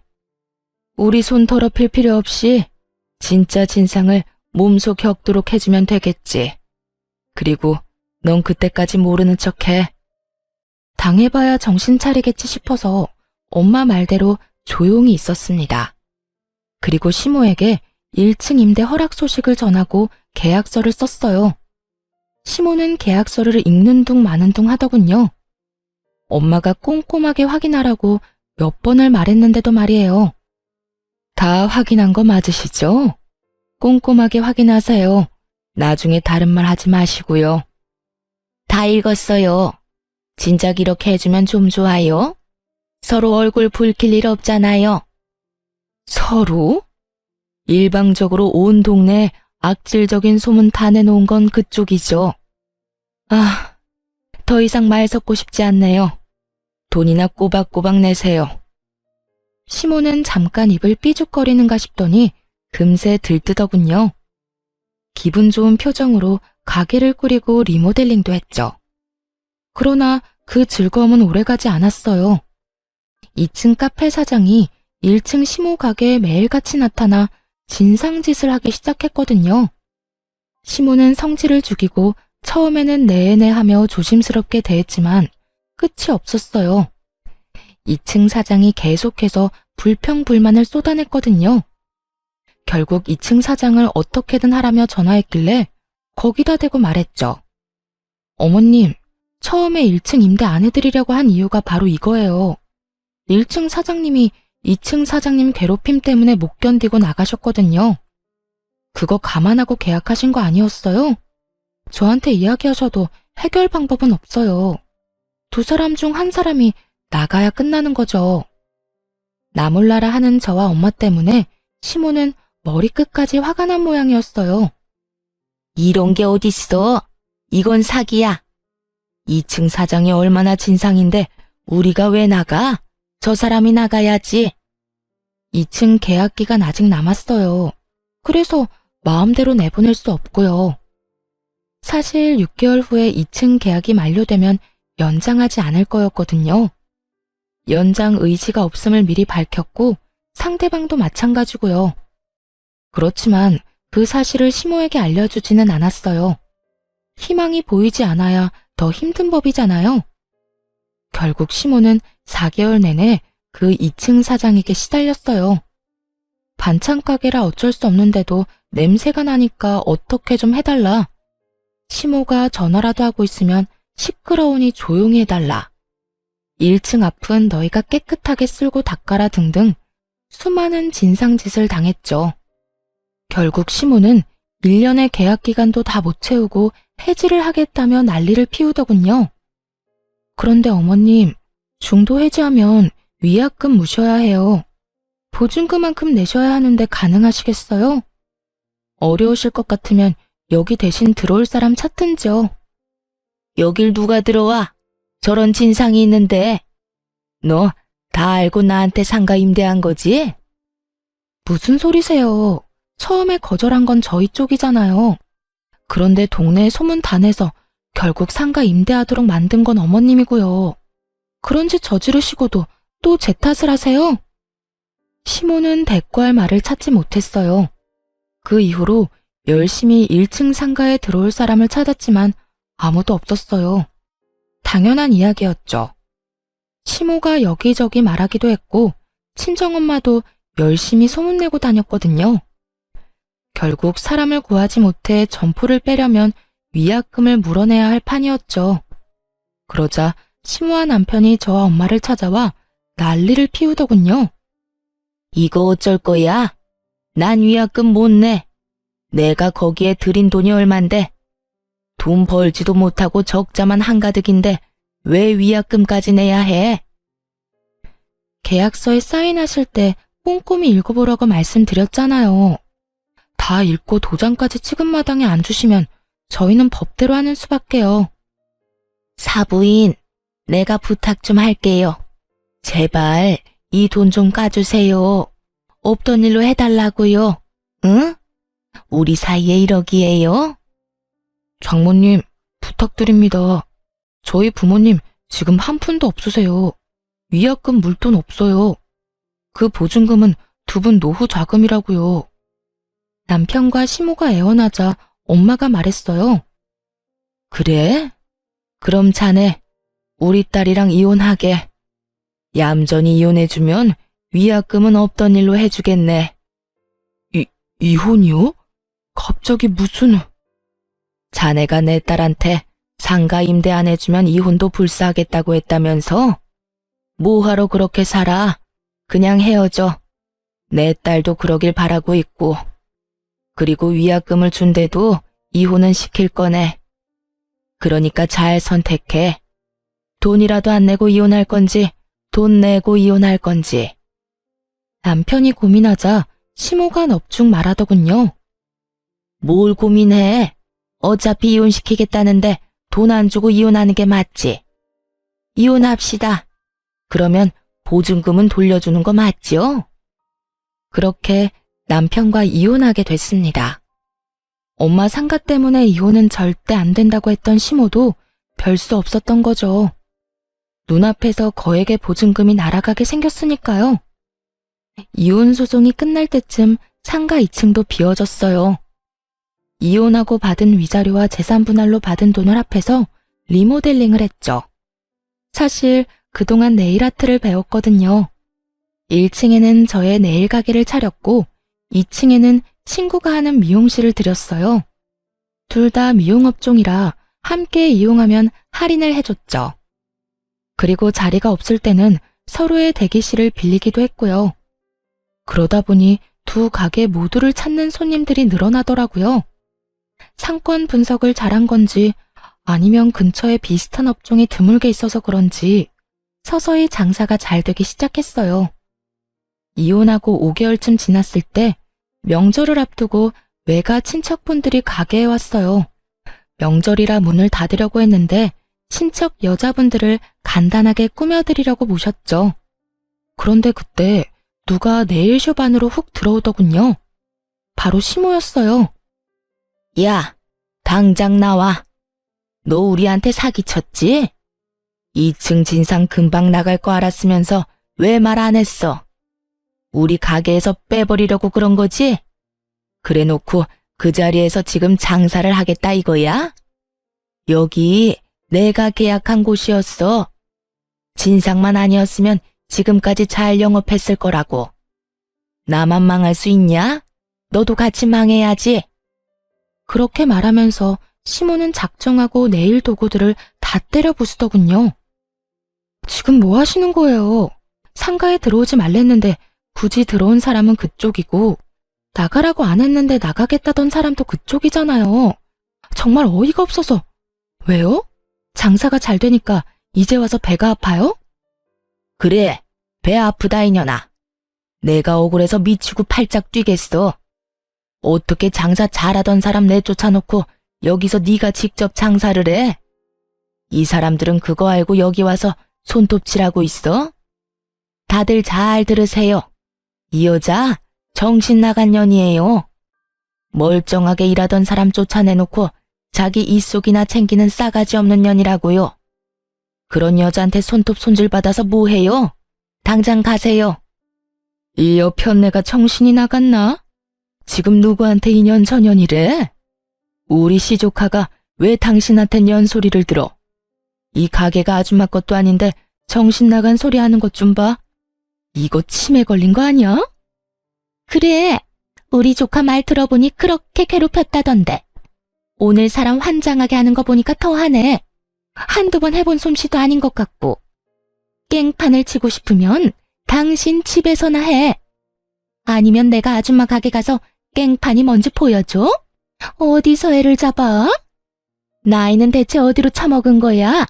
우리 손 더럽힐 필요 없이 진짜 진상을 몸소 겪도록 해주면 되겠지. 그리고 넌 그때까지 모르는 척해. 당해봐야 정신 차리겠지 싶어서 엄마 말대로 조용히 있었습니다. 그리고 시모에게 1층 임대 허락 소식을 전하고 계약서를 썼어요. 시모는 계약서를 읽는 둥 마는 둥 하더군요. 엄마가 꼼꼼하게 확인하라고 몇 번을 말했는데도 말이에요. 다 확인한 거 맞으시죠? 꼼꼼하게 확인하세요. 나중에 다른 말 하지 마시고요. 다 읽었어요. 진작 이렇게 해주면 좀 좋아요. 서로 얼굴 붉힐 일 없잖아요. 서로? 일방적으로 온 동네에 악질적인 소문 다 내놓은 건 그쪽이죠. 아, 더 이상 말 섞고 싶지 않네요. 돈이나 꼬박꼬박 내세요. 시모는 잠깐 입을 삐죽거리는가 싶더니 금세 들뜨더군요. 기분 좋은 표정으로 가게를 꾸리고 리모델링도 했죠. 그러나 그 즐거움은 오래가지 않았어요. 2층 카페 사장이 1층 시모 가게에 매일같이 나타나 진상짓을 하기 시작했거든요. 시모는 성질을 죽이고 처음에는 내내 하며 조심스럽게 대했지만 끝이 없었어요. 2층 사장이 계속해서 불평불만을 쏟아냈거든요. 결국 2층 사장을 어떻게든 하라며 전화했길래 거기다 대고 말했죠. 어머님, 처음에 1층 임대 안 해드리려고 한 이유가 바로 이거예요. 1층 사장님이 2층 사장님 괴롭힘 때문에 못 견디고 나가셨거든요. 그거 감안하고 계약하신 거 아니었어요? 저한테 이야기하셔도 해결 방법은 없어요. 두 사람 중 한 사람이 나가야 끝나는 거죠. 나 몰라라 하는 저와 엄마 때문에 시모는 머리끝까지 화가 난 모양이었어요. 이런 게 어딨어? 이건 사기야. 2층 사장이 얼마나 진상인데 우리가 왜 나가? 저 사람이 나가야지. 2층 계약 기간 아직 남았어요. 그래서 마음대로 내보낼 수 없고요. 사실 6개월 후에 2층 계약이 만료되면 연장하지 않을 거였거든요. 연장 의지가 없음을 미리 밝혔고 상대방도 마찬가지고요. 그렇지만 그 사실을 시모에게 알려주지는 않았어요. 희망이 보이지 않아야 더 힘든 법이잖아요. 결국 시모는 4개월 내내 그 2층 사장에게 시달렸어요. 반찬 가게라 어쩔 수 없는데도 냄새가 나니까 어떻게 좀 해달라. 시모가 전화라도 하고 있으면 시끄러우니 조용히 해달라. 1층 앞은 너희가 깨끗하게 쓸고 닦아라 등등 수많은 진상짓을 당했죠. 결국 시모는 1년의 계약 기간도 다 못 채우고 해지를 하겠다며 난리를 피우더군요. 그런데 어머님, 중도 해지하면 위약금 무셔야 해요. 보증금만큼 내셔야 하는데 가능하시겠어요? 어려우실 것 같으면 여기 대신 들어올 사람 찾든지요. 여길 누가 들어와? 저런 진상이 있는데. 너 다 알고 나한테 상가 임대한 거지? 무슨 소리세요? 처음에 거절한 건 저희 쪽이잖아요. 그런데 동네에 소문 다 내서 결국 상가 임대하도록 만든 건 어머님이고요. 그런 짓 저지르시고도 또 제 탓을 하세요? 시모는 대꾸할 말을 찾지 못했어요. 그 이후로 열심히 1층 상가에 들어올 사람을 찾았지만 아무도 없었어요. 당연한 이야기였죠. 시모가 여기저기 말하기도 했고 친정엄마도 열심히 소문내고 다녔거든요. 결국 사람을 구하지 못해 점포를 빼려면 위약금을 물어내야 할 판이었죠. 그러자 시모와 남편이 저와 엄마를 찾아와 난리를 피우더군요. 이거 어쩔 거야? 난 위약금 못 내. 내가 거기에 들인 돈이 얼만데. 돈 벌지도 못하고 적자만 한가득인데 왜 위약금까지 내야 해? 계약서에 사인하실 때 꼼꼼히 읽어보라고 말씀드렸잖아요. 다 읽고 도장까지 찍은 마당에 안 주시면 저희는 법대로 하는 수밖에요. 사부인, 내가 부탁 좀 할게요. 제발 이 돈 좀 까주세요. 없던 일로 해달라고요. 응? 우리 사이에 이러기에요? 장모님, 부탁드립니다. 저희 부모님 지금 한 푼도 없으세요. 위약금 물 돈 없어요. 그 보증금은 두 분 노후 자금이라고요. 남편과 시모가 애원하자 엄마가 말했어요. 그래? 그럼 자네 우리 딸이랑 이혼하게. 얌전히 이혼해주면 위약금은 없던 일로 해주겠네. 이혼이요? 갑자기 무슨... 자네가 내 딸한테 상가 임대 안 해주면 이혼도 불사하겠다고 했다면서? 뭐하러 그렇게 살아? 그냥 헤어져. 내 딸도 그러길 바라고 있고. 그리고 위약금을 준대도 이혼은 시킬 거네. 그러니까 잘 선택해. 돈이라도 안 내고 이혼할 건지, 돈 내고 이혼할 건지. 남편이 고민하자 시모가 넙죽 말하더군요. 뭘 고민해? 어차피 이혼시키겠다는데 돈 안 주고 이혼하는 게 맞지? 이혼합시다. 그러면 보증금은 돌려주는 거 맞지요? 그렇게 남편과 이혼하게 됐습니다. 엄마 상가 때문에 이혼은 절대 안 된다고 했던 시모도 별 수 없었던 거죠. 눈앞에서 거액의 보증금이 날아가게 생겼으니까요. 이혼 소송이 끝날 때쯤 상가 2층도 비워졌어요. 이혼하고 받은 위자료와 재산 분할로 받은 돈을 합해서 리모델링을 했죠. 사실 그동안 네일 아트를 배웠거든요. 1층에는 저의 네일 가게를 차렸고 2층에는 친구가 하는 미용실을 들였어요. 둘 다 미용업종이라 함께 이용하면 할인을 해줬죠. 그리고 자리가 없을 때는 서로의 대기실을 빌리기도 했고요. 그러다 보니 두 가게 모두를 찾는 손님들이 늘어나더라고요. 상권 분석을 잘한 건지 아니면 근처에 비슷한 업종이 드물게 있어서 그런지 서서히 장사가 잘 되기 시작했어요. 이혼하고 5개월쯤 지났을 때 명절을 앞두고 외가 친척분들이 가게에 왔어요. 명절이라 문을 닫으려고 했는데 친척 여자분들을 간단하게 꾸며드리려고 모셨죠. 그런데 그때 누가 네일숍 안으로 훅 들어오더군요. 바로 시모였어요. 야, 당장 나와. 너 우리한테 사기쳤지? 2층 진상 금방 나갈 거 알았으면서 왜 말 안 했어? 우리 가게에서 빼버리려고 그런 거지? 그래 놓고 그 자리에서 지금 장사를 하겠다 이거야? 여기 내가 계약한 곳이었어. 진상만 아니었으면 지금까지 잘 영업했을 거라고. 나만 망할 수 있냐? 너도 같이 망해야지. 그렇게 말하면서 시모는 작정하고 네일 도구들을 다 때려 부수더군요. 지금 뭐 하시는 거예요? 상가에 들어오지 말랬는데 굳이 들어온 사람은 그쪽이고 나가라고 안 했는데 나가겠다던 사람도 그쪽이잖아요. 정말 어이가 없어서. 왜요? 장사가 잘 되니까 이제 와서 배가 아파요? 그래, 배 아프다 이년아. 내가 억울해서 미치고 팔짝 뛰겠어. 어떻게 장사 잘하던 사람 내쫓아놓고 여기서 네가 직접 장사를 해? 이 사람들은 그거 알고 여기 와서 손톱질하고 있어? 다들 잘 들으세요. 이 여자 정신 나간 년이에요. 멀쩡하게 일하던 사람 쫓아내놓고 자기 입속이나 챙기는 싸가지 없는 년이라고요. 그런 여자한테 손톱 손질 받아서 뭐해요? 당장 가세요. 이 여편네가 정신이 나갔나? 지금 누구한테 이년저년이래? 우리 시조카가 왜 당신한테 년소리를 들어? 이 가게가 아줌마 것도 아닌데 정신 나간 소리 하는 것 좀 봐. 이거 치매 걸린 거 아니야? 그래, 우리 조카 말 들어보니 그렇게 괴롭혔다던데. 오늘 사람 환장하게 하는 거 보니까 더하네. 한두 번 해본 솜씨도 아닌 것 같고. 깽판을 치고 싶으면 당신 집에서나 해. 아니면 내가 아줌마 가게 가서 깽판이 뭔지 보여줘? 어디서 애를 잡아? 나이는 대체 어디로 처먹은 거야?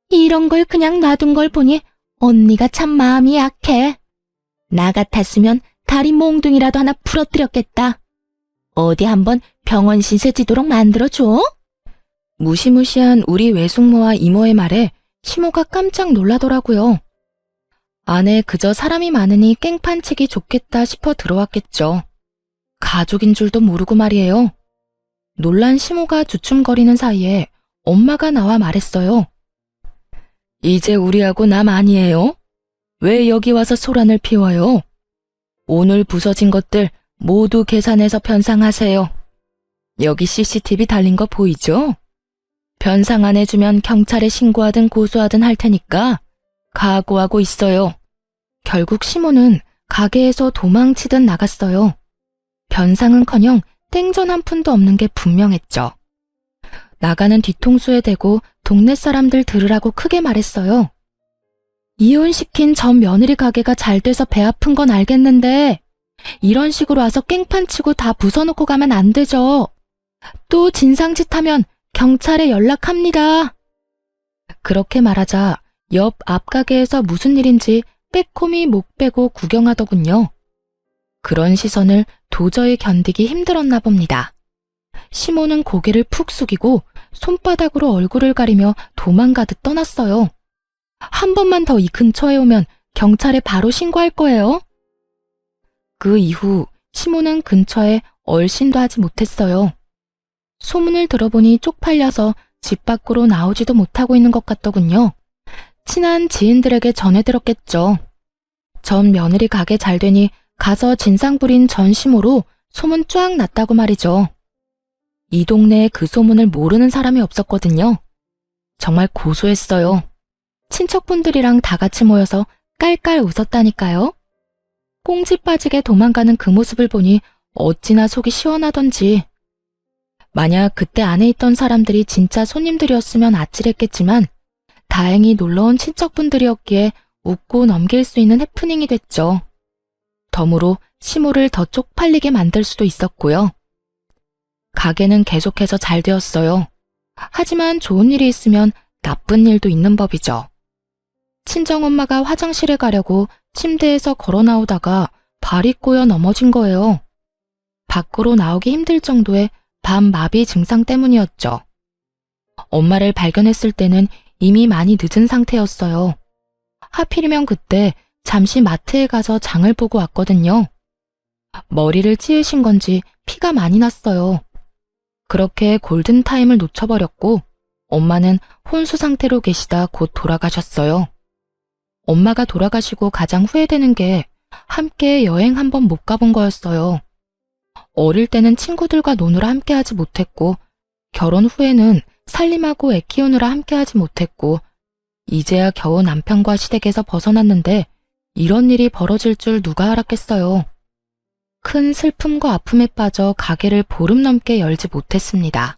이런 걸 그냥 놔둔 걸 보니 언니가 참 마음이 약해. 나 같았으면 다리 몽둥이라도 하나 부러뜨렸겠다. 어디 한번 병원 신세 지도록 만들어줘? 무시무시한 우리 외숙모와 이모의 말에 시모가 깜짝 놀라더라고요. 안에 그저 사람이 많으니 깽판치기 좋겠다 싶어 들어왔겠죠. 가족인 줄도 모르고 말이에요. 놀란 시모가 주춤거리는 사이에 엄마가 나와 말했어요. 이제 우리하고 남 아니에요? 왜 여기 와서 소란을 피워요? 오늘 부서진 것들 모두 계산해서 변상하세요. 여기 CCTV 달린 거 보이죠? 변상 안 해주면 경찰에 신고하든 고소하든 할 테니까 각오하고 있어요. 결국 시모는 가게에서 도망치듯 나갔어요. 변상은커녕 땡전 한 푼도 없는 게 분명했죠. 나가는 뒤통수에 대고 동네 사람들 들으라고 크게 말했어요. 이혼시킨 전 며느리 가게가 잘 돼서 배 아픈 건 알겠는데 이런 식으로 와서 깽판 치고 다 부숴놓고 가면 안 되죠. 또 진상짓 하면 경찰에 연락합니다. 그렇게 말하자 옆 앞가게에서 무슨 일인지 빼꼼히 목 빼고 구경하더군요. 그런 시선을 도저히 견디기 힘들었나 봅니다. 시모는 고개를 푹 숙이고 손바닥으로 얼굴을 가리며 도망가듯 떠났어요. 한 번만 더 이 근처에 오면 경찰에 바로 신고할 거예요. 그 이후 시모는 근처에 얼씬도 하지 못했어요. 소문을 들어보니 쪽팔려서 집 밖으로 나오지도 못하고 있는 것 같더군요. 친한 지인들에게 전해 들었겠죠. 전 며느리 가게 잘 되니 가서 진상 부린 전 시모로 소문 쫙 났다고 말이죠. 이 동네에 그 소문을 모르는 사람이 없었거든요. 정말 고소했어요. 친척분들이랑 다 같이 모여서 깔깔 웃었다니까요. 꽁지 빠지게 도망가는 그 모습을 보니 어찌나 속이 시원하던지. 만약 그때 안에 있던 사람들이 진짜 손님들이었으면 아찔했겠지만 다행히 놀러온 친척분들이었기에 웃고 넘길 수 있는 해프닝이 됐죠. 덤으로 시모를 더 쪽팔리게 만들 수도 있었고요. 가게는 계속해서 잘 되었어요. 하지만 좋은 일이 있으면 나쁜 일도 있는 법이죠. 친정엄마가 화장실에 가려고 침대에서 걸어 나오다가 발이 꼬여 넘어진 거예요. 밖으로 나오기 힘들 정도의 밤마비 증상 때문이었죠. 엄마를 발견했을 때는 이미 많이 늦은 상태였어요. 하필이면 그때 잠시 마트에 가서 장을 보고 왔거든요. 머리를 찌으신 건지 피가 많이 났어요. 그렇게 골든타임을 놓쳐버렸고 엄마는 혼수 상태로 계시다 곧 돌아가셨어요. 엄마가 돌아가시고 가장 후회되는 게 함께 여행 한번 못 가본 거였어요. 어릴 때는 친구들과 노느라 함께하지 못했고 결혼 후에는 살림하고 애 키우느라 함께하지 못했고 이제야 겨우 남편과 시댁에서 벗어났는데 이런 일이 벌어질 줄 누가 알았겠어요. 큰 슬픔과 아픔에 빠져 가게를 보름 넘게 열지 못했습니다.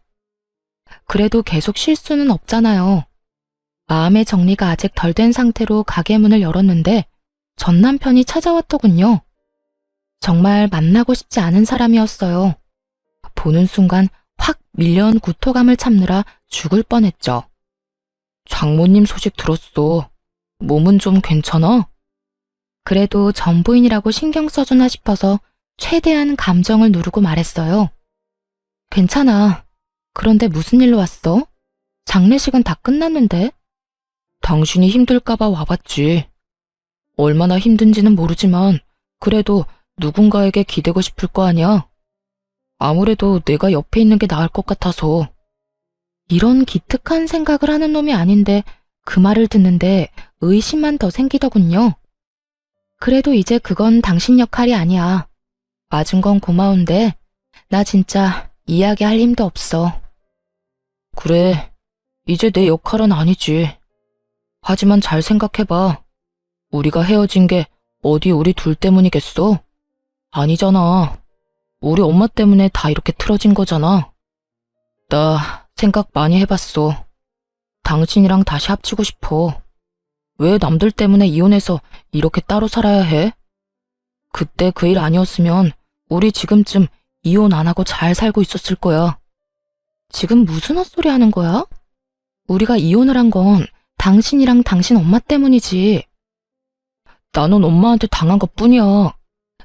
그래도 계속 쉴 수는 없잖아요. 마음의 정리가 아직 덜 된 상태로 가게 문을 열었는데 전 남편이 찾아왔더군요. 정말 만나고 싶지 않은 사람이었어요. 보는 순간 확 밀려온 구토감을 참느라 죽을 뻔했죠. 장모님 소식 들었어. 몸은 좀 괜찮아? 그래도 전부인이라고 신경 써주나 싶어서 최대한 감정을 누르고 말했어요. 괜찮아. 그런데 무슨 일로 왔어? 장례식은 다 끝났는데? 당신이 힘들까봐 와봤지. 얼마나 힘든지는 모르지만 그래도 누군가에게 기대고 싶을 거 아니야? 아무래도 내가 옆에 있는 게 나을 것 같아서. 이런 기특한 생각을 하는 놈이 아닌데 그 말을 듣는데 의심만 더 생기더군요. 그래도 이제 그건 당신 역할이 아니야. 맞은 건 고마운데 나 진짜 이야기할 힘도 없어. 그래, 이제 내 역할은 아니지. 하지만 잘 생각해봐. 우리가 헤어진 게 어디 우리 둘 때문이겠어? 아니잖아. 우리 엄마 때문에 다 이렇게 틀어진 거잖아. 나 생각 많이 해봤어. 당신이랑 다시 합치고 싶어. 왜 남들 때문에 이혼해서 이렇게 따로 살아야 해? 그때 그 일 아니었으면 우리 지금쯤 이혼 안 하고 잘 살고 있었을 거야. 지금 무슨 헛소리 하는 거야? 우리가 이혼을 한 건 당신이랑 당신 엄마 때문이지. 나는 엄마한테 당한 것뿐이야.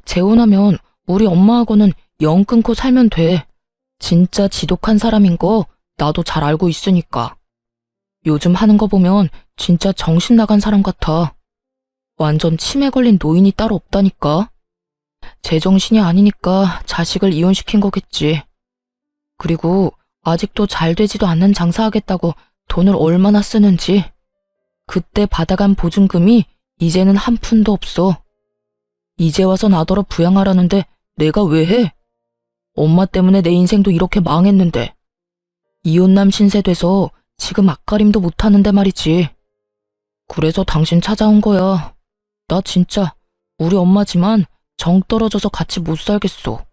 재혼하면 우리 엄마하고는 영 끊고 살면 돼. 진짜 지독한 사람인 거 나도 잘 알고 있으니까. 요즘 하는 거 보면 진짜 정신 나간 사람 같아. 완전 치매 걸린 노인이 따로 없다니까. 제정신이 아니니까 자식을 이혼시킨 거겠지. 그리고 아직도 잘 되지도 않는 장사하겠다고 돈을 얼마나 쓰는지. 그때 받아간 보증금이 이제는 한 푼도 없어. 이제 와서 나더러 부양하라는데 내가 왜 해? 엄마 때문에 내 인생도 이렇게 망했는데. 이혼남 신세 돼서 지금 앞가림도 못하는데 말이지. 그래서 당신 찾아온 거야. 나 진짜 우리 엄마지만 정 떨어져서 같이 못 살겠어.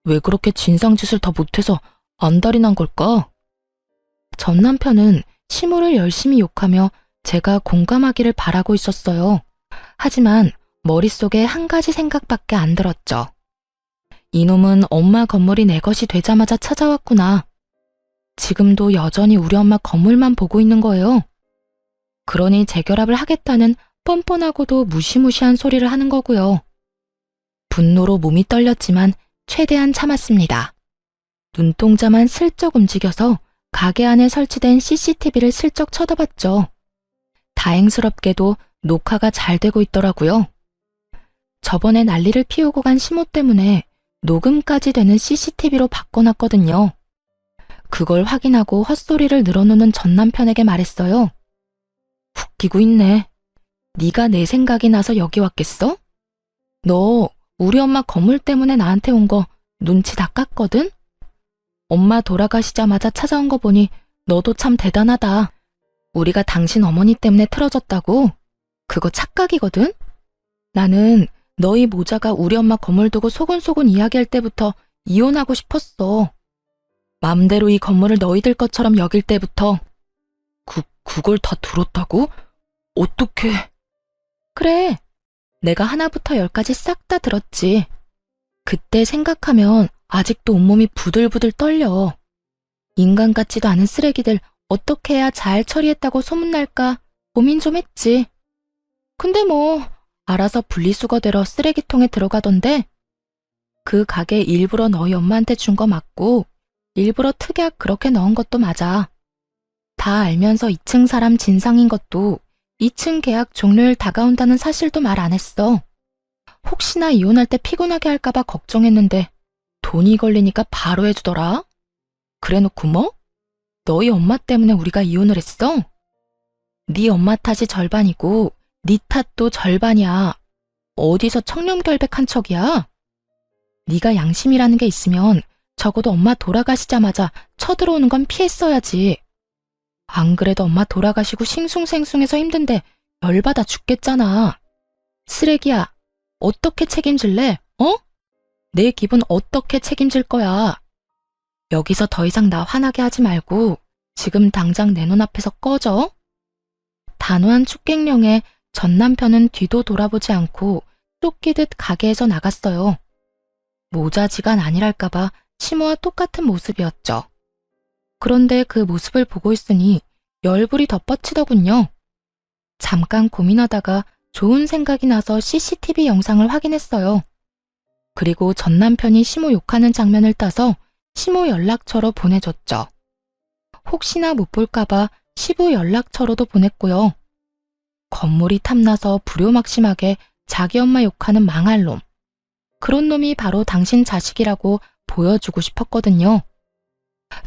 왜 그렇게 진상짓을 다 못해서 안달이 난 걸까? 전 남편은 시모를 열심히 욕하며 제가 공감하기를 바라고 있었어요. 하지만 머릿속에 한 가지 생각밖에 안 들었죠. 이놈은 엄마 건물이 내 것이 되자마자 찾아왔구나. 지금도 여전히 우리 엄마 건물만 보고 있는 거예요. 그러니 재결합을 하겠다는 뻔뻔하고도 무시무시한 소리를 하는 거고요. 분노로 몸이 떨렸지만 최대한 참았습니다. 눈동자만 슬쩍 움직여서 가게 안에 설치된 CCTV를 슬쩍 쳐다봤죠. 다행스럽게도 녹화가 잘 되고 있더라고요. 저번에 난리를 피우고 간 시모 때문에 녹음까지 되는 CCTV로 바꿔놨거든요. 그걸 확인하고 헛소리를 늘어놓는 전 남편에게 말했어요. 웃기고 있네. 네가 내 생각이 나서 여기 왔겠어? 너 우리 엄마 건물 때문에 나한테 온 거 눈치 다 깠거든? 엄마 돌아가시자마자 찾아온 거 보니 너도 참 대단하다. 우리가 당신 어머니 때문에 틀어졌다고? 그거 착각이거든? 나는 너희 모자가 우리 엄마 건물 두고 소곤소곤 이야기할 때부터 이혼하고 싶었어. 맘대로 이 건물을 너희들 것처럼 여길 때부터. 그걸 다 들었다고? 어떻게? 그래, 내가 하나부터 열까지 싹 다 들었지. 그때 생각하면 아직도 온몸이 부들부들 떨려. 인간 같지도 않은 쓰레기들 어떻게 해야 잘 처리했다고 소문날까 고민 좀 했지. 근데 뭐 알아서 분리수거되러 쓰레기통에 들어가던데. 그 가게 일부러 너희 엄마한테 준 거 맞고 일부러 특약 그렇게 넣은 것도 맞아. 다 알면서 2층 사람 진상인 것도 2층 계약 종료일 다가온다는 사실도 말 안 했어. 혹시나 이혼할 때 피곤하게 할까봐 걱정했는데 돈이 걸리니까 바로 해주더라. 그래놓고 뭐? 너희 엄마 때문에 우리가 이혼을 했어? 네 엄마 탓이 절반이고 네 탓도 절반이야. 어디서 청렴결백한 척이야? 네가 양심이라는 게 있으면 적어도 엄마 돌아가시자마자 쳐들어오는 건 피했어야지. 안 그래도 엄마 돌아가시고 싱숭생숭해서 힘든데 열받아 죽겠잖아. 쓰레기야, 어떻게 책임질래? 어? 내 기분 어떻게 책임질 거야? 여기서 더 이상 나 화나게 하지 말고 지금 당장 내 눈앞에서 꺼져. 단호한 축객령에 전 남편은 뒤도 돌아보지 않고 쫓기듯 가게에서 나갔어요. 모자지간 아니랄까봐 시모와 똑같은 모습이었죠. 그런데 그 모습을 보고 있으니 열불이 덧뻗치더군요. 잠깐 고민하다가 좋은 생각이 나서 CCTV 영상을 확인했어요. 그리고 전 남편이 시모 욕하는 장면을 따서 시모 연락처로 보내줬죠. 혹시나 못 볼까봐 시부 연락처로도 보냈고요. 건물이 탐나서 불효막심하게 자기 엄마 욕하는 망할 놈. 그런 놈이 바로 당신 자식이라고 보여주고 싶었거든요.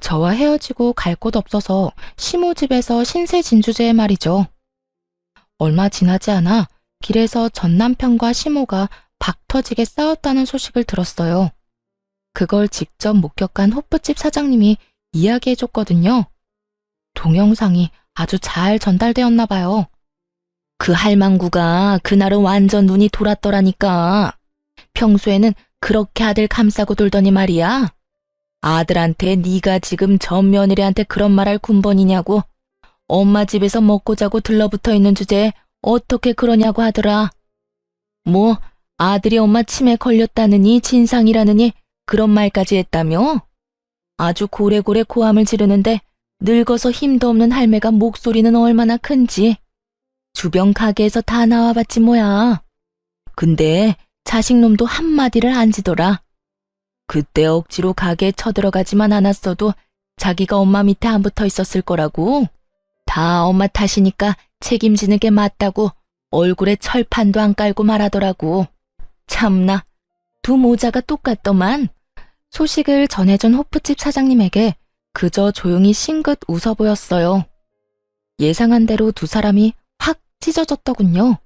저와 헤어지고 갈 곳 없어서 시모 집에서 신세진주제의 말이죠. 얼마 지나지 않아 길에서 전 남편과 시모가 박터지게 싸웠다는 소식을 들었어요. 그걸 직접 목격한 호프집 사장님이 이야기해줬거든요. 동영상이 아주 잘 전달되었나 봐요. 그 할망구가 그날은 완전 눈이 돌았더라니까. 평소에는 그렇게 아들 감싸고 돌더니 말이야. 아들한테 네가 지금 전 며느리한테 그런 말할 군번이냐고. 엄마 집에서 먹고 자고 들러붙어 있는 주제에 어떻게 그러냐고 하더라. 뭐 아들이 엄마 치매 걸렸다느니 진상이라느니 그런 말까지 했다며? 아주 고래고래 고함을 지르는데 늙어서 힘도 없는 할매가 목소리는 얼마나 큰지. 주변 가게에서 다 나와봤지 뭐야. 근데 자식놈도 한마디를 안 지더라. 그때 억지로 가게에 쳐들어가지만 않았어도 자기가 엄마 밑에 안 붙어 있었을 거라고. 다 엄마 탓이니까 책임지는 게 맞다고 얼굴에 철판도 안 깔고 말하더라고. 참나, 두 모자가 똑같더만. 소식을 전해준 호프집 사장님에게 그저 조용히 싱긋 웃어 보였어요. 예상한 대로 두 사람이 확 찢어졌더군요.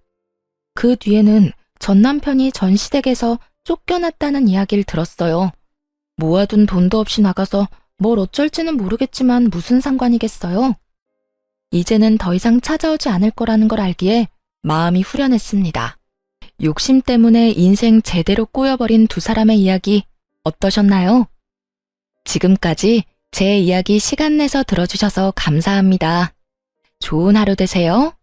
그 뒤에는 전 남편이 전시댁에서 쫓겨났다는 이야기를 들었어요. 모아둔 돈도 없이 나가서 뭘 어쩔지는 모르겠지만 무슨 상관이겠어요. 이제는 더 이상 찾아오지 않을 거라는 걸 알기에 마음이 후련했습니다. 욕심 때문에 인생 제대로 꼬여버린 두 사람의 이야기 어떠셨나요? 지금까지 제 이야기 시간 내서 들어주셔서 감사합니다. 좋은 하루 되세요.